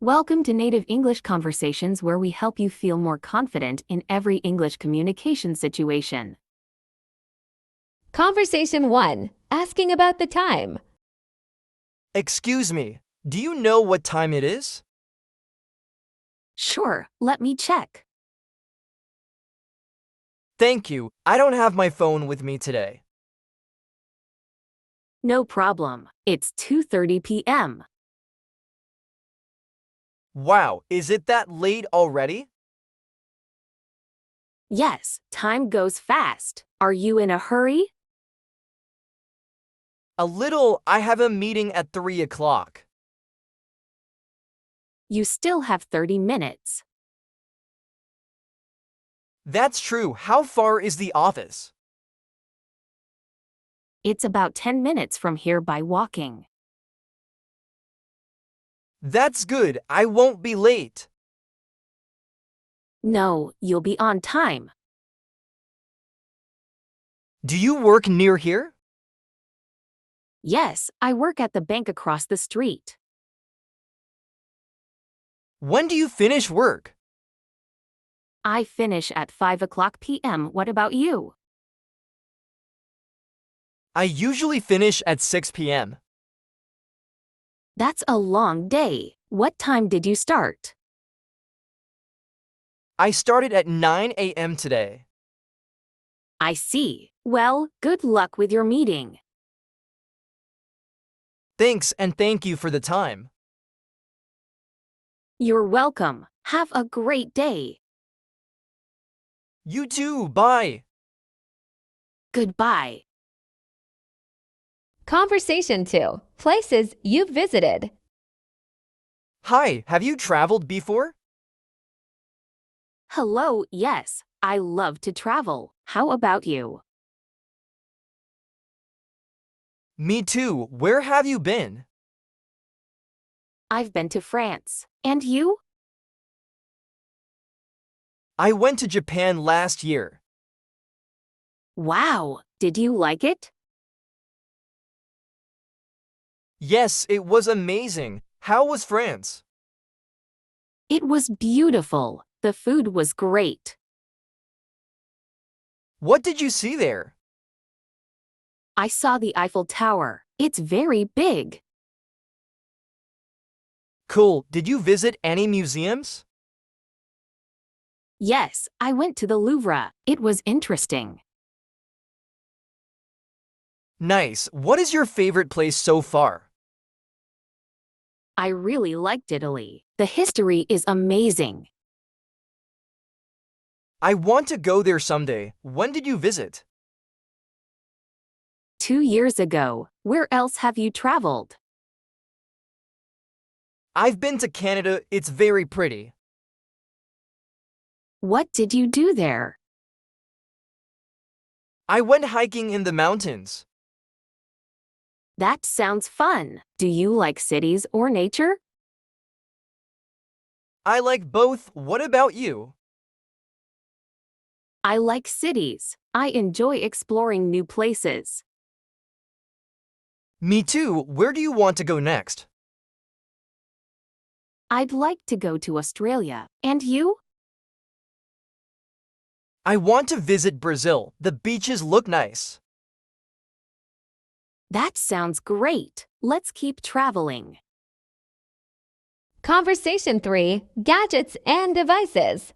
Welcome to Native English Conversations, where we help you feel more confident in every English communication situation. Conversation 1. Asking about the time. Excuse me, do you know what time it is? Sure, let me check. Thank you, I don't have my phone with me today. No problem. It's 2:30 p.m. Wow, is it that late already? Yes, time goes fast. Are you in a hurry? A little, I have a meeting at 3 o'clock. You still have 30 minutes. That's true, how far is the office? It's about 10 minutes from here by walking. That's good, I won't be late. No, you'll be on time. Do you work near here? Yes, I work at the bank across the street. When do you finish work? I finish at 5 o'clock p.m. What about you? I usually finish at 6 p.m. That's a long day. What time did you start? I started at 9 a.m. today. I see. Well, good luck with your meeting. Thanks and thank you for the time. You're welcome. Have a great day. You too, bye. Goodbye. Conversation 2. Places you've visited. Hi, have you traveled before? Hello, yes, I love to travel. How about you? Me too, where have you been? I've been to France. And you? I went to Japan last year. Wow, did you like it? Yes, it was amazing. How was France? It was beautiful. The food was great. What did you see there? I saw the Eiffel Tower. It's very big. Cool, did you visit any museums? Yes, I went to the Louvre. It was interesting. Nice, what is your favorite place so far? I really liked Italy. The history is amazing. I want to go there someday. When did you visit? 2 years ago. Where else have you traveled? I've been to Canada, it's very pretty. What did you do there? I went hiking in the mountains. That sounds fun. Do you like cities or nature? I like both, what about you? I like cities. I enjoy exploring new places. Me too, where do you want to go next? I'd like to go to Australia. And you? I want to visit Brazil, the beaches look nice. That sounds great. Let's keep traveling. Conversation 3. Gadgets and devices.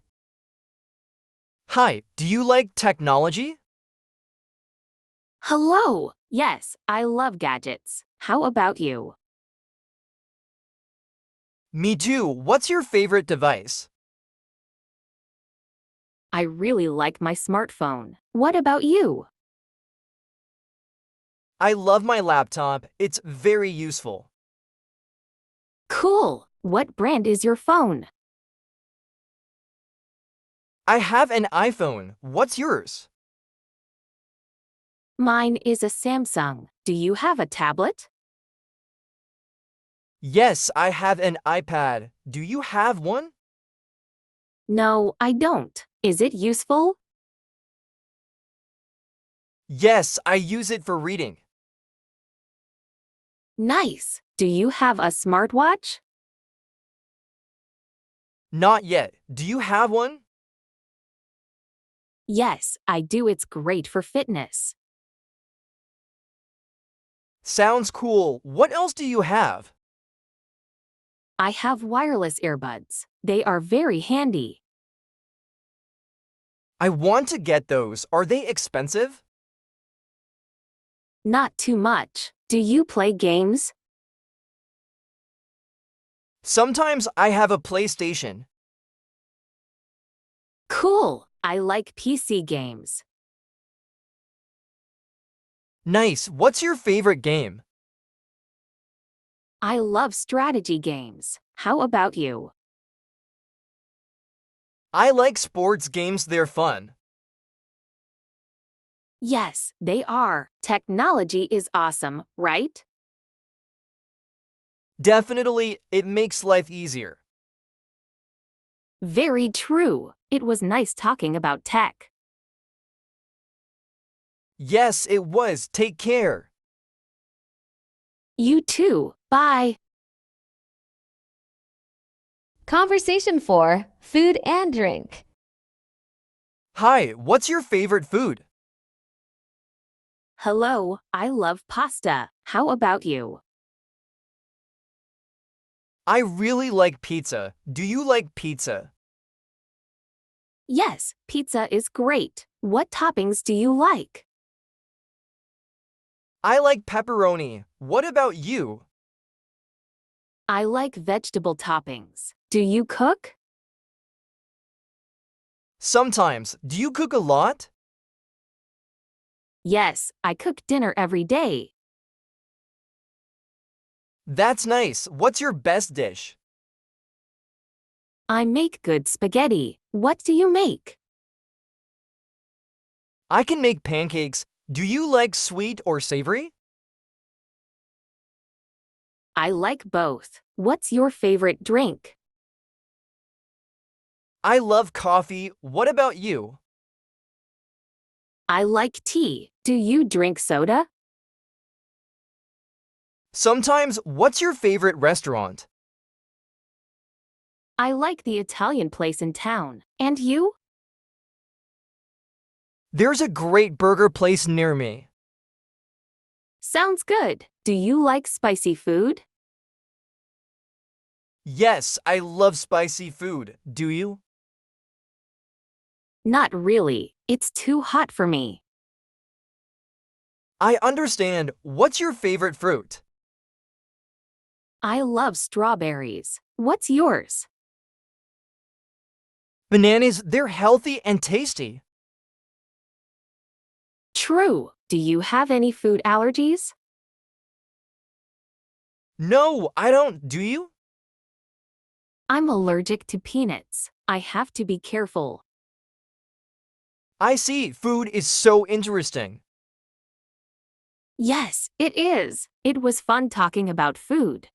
Hi, do you like technology? Hello. Yes, I love gadgets. How about you? Me too, what's your favorite device? I really like my smartphone. What about you? I love my laptop, it's very useful. Cool. What brand is your phone? I have an iPhone, what's yours? Mine is a Samsung. Do you have a tablet? Yes, I have an iPad. Do you have one? No, I don't. Is it useful? Yes, I use it for reading. Nice. Do you have a smartwatch? Not yet. Do you have one? Yes, I do. It's great for fitness. Sounds cool. What else do you have? I have wireless earbuds. They are very handy. I want to get those. Are they expensive? Not too much. Do you play games? Sometimes I have a PlayStation. Cool. I like PC games. Nice. What's your favorite game? I love strategy games. How about you? I like sports games. They're fun. Yes, they are. Technology is awesome, right? Definitely, it makes life easier. Very true. It was nice talking about tech. Yes, it was. Take care. You too. Bye. Conversation 4. Food and drink. Hi, what's your favorite food? Hello, I love pasta. How about you? I really like pizza. Do you like pizza? Yes, pizza is great. What toppings do you like? I like pepperoni. What about you? I like vegetable toppings. Do you cook? Sometimes. Do you cook a lot? Yes, I cook dinner every day. That's nice. What's your best dish? I make good spaghetti. What do you make? I can make pancakes. Do you like sweet or savory? I like both. What's your favorite drink? I love coffee. What about you? I like tea. Do you drink soda? Sometimes. What's your favorite restaurant? I like the Italian place in town. And you? There's a great burger place near me. Sounds good. Do you like spicy food? Yes, I love spicy food. Do you? Not really. It's too hot for me. I understand. What's your favorite fruit? I love strawberries. What's yours? Bananas, they're healthy and tasty. True. Do you have any food allergies? No, I don't. Do you? I'm allergic to peanuts. I have to be careful. I see. Food is so interesting. Yes, it is. It was fun talking about food.